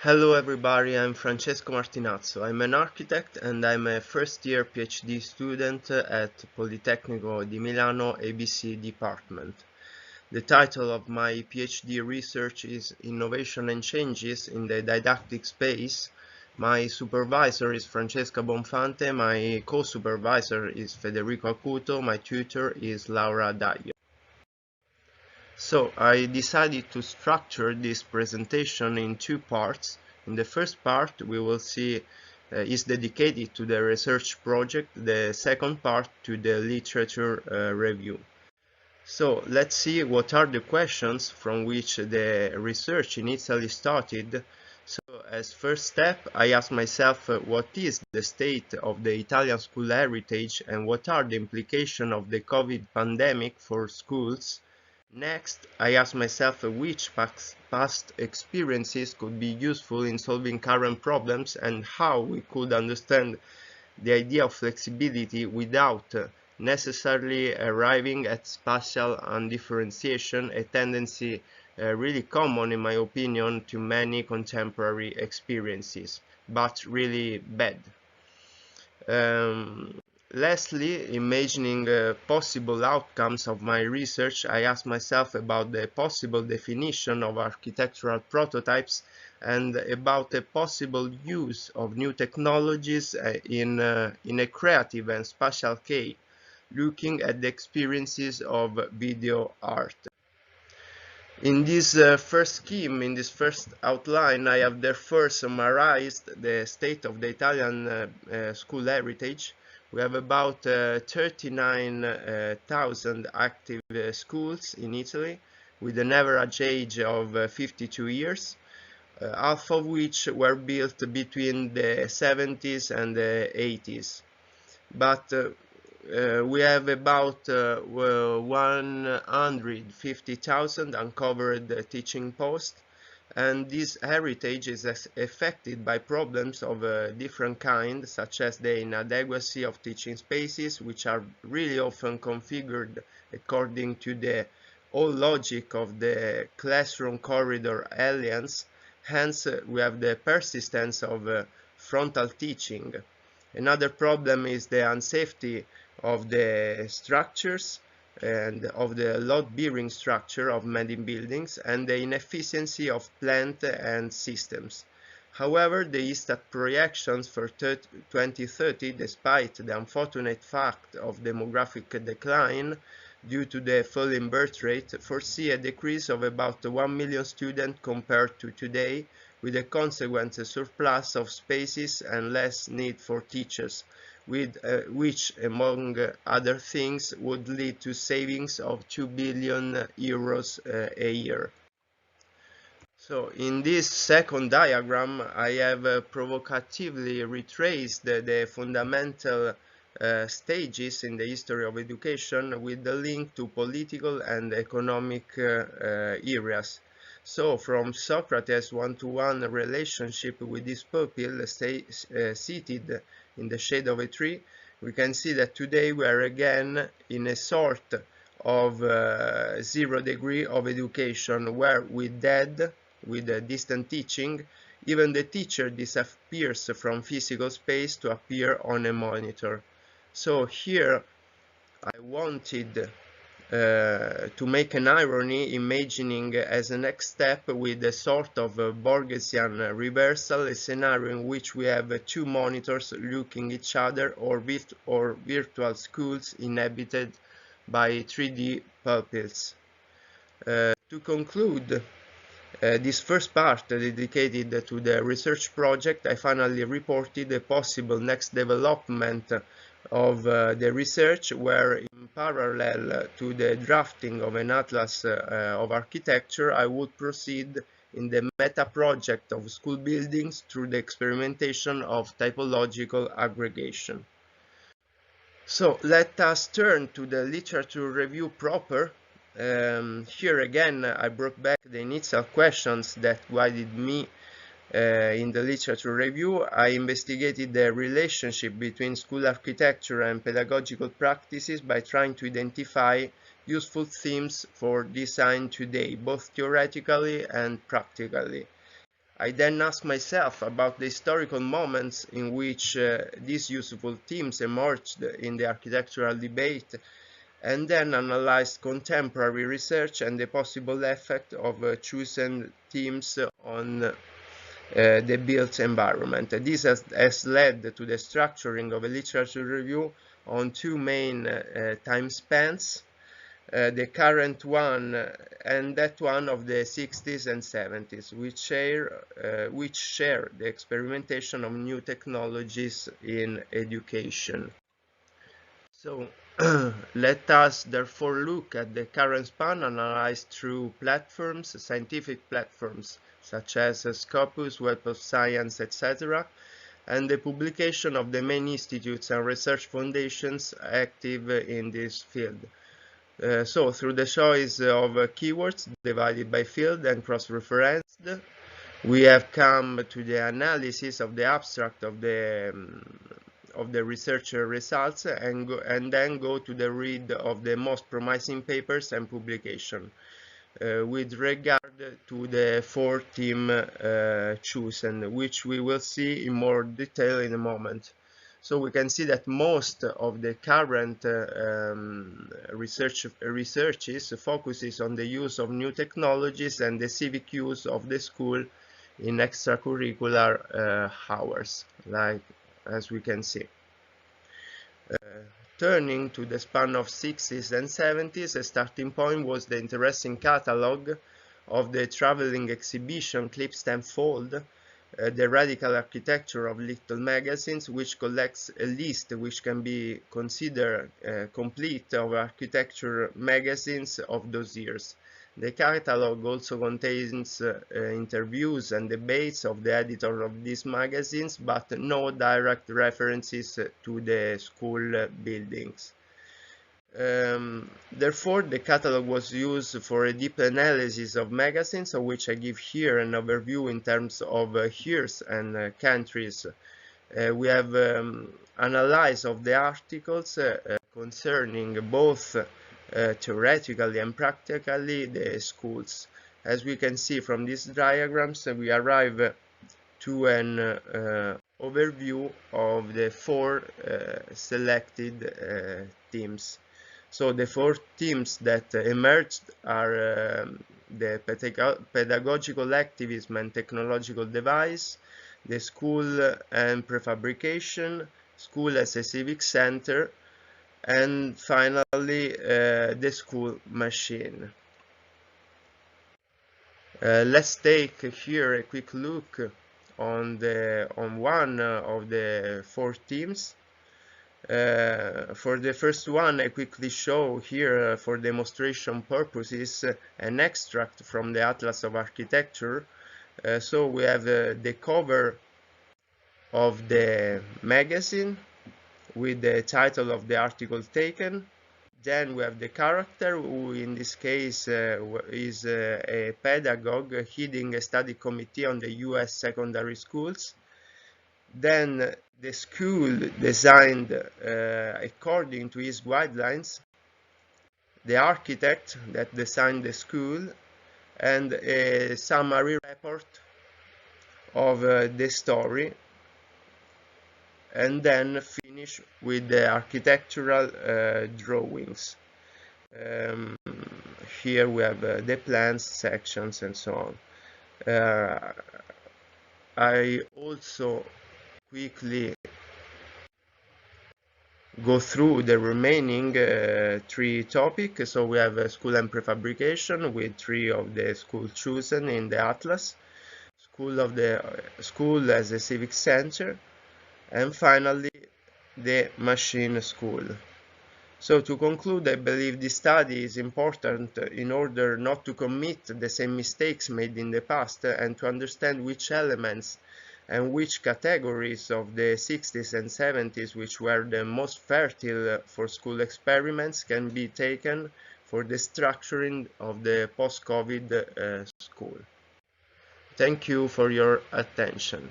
Hello everybody, I'm Francesco Martinazzo. I'm an architect and I'm a first-year PhD student at Politecnico di Milano ABC department. The title of my PhD research is Innovation and Changes in the Didactic Space. My supervisor is Francesca Bonfante, my co-supervisor is Federico Acuto, my tutor is Laura Daio. So I decided to structure this presentation in two parts. In the first part we will see is dedicated to the research project, the second part to the literature review. So let's see what are the questions from which the research initially started. So as first step I asked myself what is the state of the Italian school heritage and what are the implications of the COVID pandemic for schools. Next, I asked myself which past experiences could be useful in solving current problems and how we could understand the idea of flexibility without necessarily arriving at spatial undifferentiation, a tendency really common in my opinion to many contemporary experiences, but really bad. Lastly, imagining possible outcomes of my research, I asked myself about the possible definition of architectural prototypes and about the possible use of new technologies in a creative and spatial case, looking at the experiences of video art. In this first scheme, in this first outline, I have therefore summarized the state of the Italian school heritage. We have about 39,000 active schools in Italy, with an average age of 52 years, half of which were built between the 70s and the 80s. But we have about 150,000 uncovered teaching posts, and this heritage is affected by problems of a different kind, such as the inadequacy of teaching spaces, which are really often configured according to the old logic of the classroom corridor alliance. Hence, we have the persistence of frontal teaching. Another problem is the unsafety of the structures and of the load-bearing structure of many buildings and the inefficiency of plant and systems. However, the ISTAT projections for 2030, despite the unfortunate fact of demographic decline due to the falling birth rate, foresee a decrease of about 1 million students compared to today, with a consequent surplus of spaces and less need for teachers, which, among other things, would lead to savings of 2 billion euros a year. So in this second diagram, I have provocatively retraced the fundamental stages in the history of education with the link to political and economic areas. So from Socrates' one-to-one relationship with his pupil seated in the shade of a tree, we can see that today we are again in a sort of 0 degree of education where with distant teaching, even the teacher disappears from physical space to appear on a monitor. So here I wanted to make an irony, imagining as a next step with a sort of Borgesian reversal, a scenario in which we have two monitors looking each other or virtual schools inhabited by 3D pupils. To conclude this first part dedicated to the research project, I finally reported a possible next development of the research, where in parallel to the drafting of an atlas of architecture, I would proceed in the meta project of school buildings through the experimentation of typological aggregation. So let us turn to the literature review proper. Here again I brought back the initial questions that guided me in the literature review. I investigated the relationship between school architecture and pedagogical practices by trying to identify useful themes for design today, both theoretically and practically. I then asked myself about the historical moments in which these useful themes emerged in the architectural debate, and then analyzed contemporary research and the possible effect of chosen themes on the built environment. This has led to the structuring of a literature review on two main time spans, the current one and that one of the 60s and 70s, which share the experimentation of new technologies in education. So let us therefore look at the current span analyzed through platforms, scientific platforms such as Scopus, Web of Science, etc., and the publication of the main institutes and research foundations active in this field. So through the choice of keywords divided by field and cross-referenced, we have come to the analysis of the abstract of the research results and then go to the read of the most promising papers and publication with regard to the four theme chosen, which we will see in more detail in a moment. So we can see that most of the current researches focuses on the use of new technologies and the civic use of the school in extracurricular hours, like as we can see. Turning to the span of 60s and 70s, a starting point was the interesting catalogue of the traveling exhibition Clips Tenfold, the radical architecture of little magazines, which collects a list which can be considered complete of architecture magazines of those years. The catalogue also contains interviews and debates of the editor of these magazines, but no direct references to the school buildings. Therefore, the catalogue was used for a deep analysis of magazines, of which I give here an overview in terms of years and countries. We have analyzed of the articles concerning both theoretically and practically the schools. As we can see from these diagrams, we arrive to an overview of the four selected themes. So the four themes that emerged are the pedagogical activism and technological device, the school and prefabrication, school as a civic center, and finally the school machine. Let's take here a quick look on one of the four themes. For the first one, I quickly show here for demonstration purposes an extract from the Atlas of Architecture. So we have the cover of the magazine with the title of the article taken. Then we have the character, who in this case is a pedagogue heading a study committee on the US secondary schools. Then the school designed according to his guidelines, the architect that designed the school, and a summary report of the story, and then finish with the architectural drawings. Here we have the plans, sections, and so on. I also quickly go through the remaining three topics. So we have school and prefabrication with three of the schools chosen in the atlas, school as a civic center, and finally the machine school. So to conclude, I believe this study is important in order not to commit the same mistakes made in the past and to understand which elements and which categories of the 60s and 70s, which were the most fertile for school experiments, can be taken for the structuring of the post-COVID school. Thank you for your attention.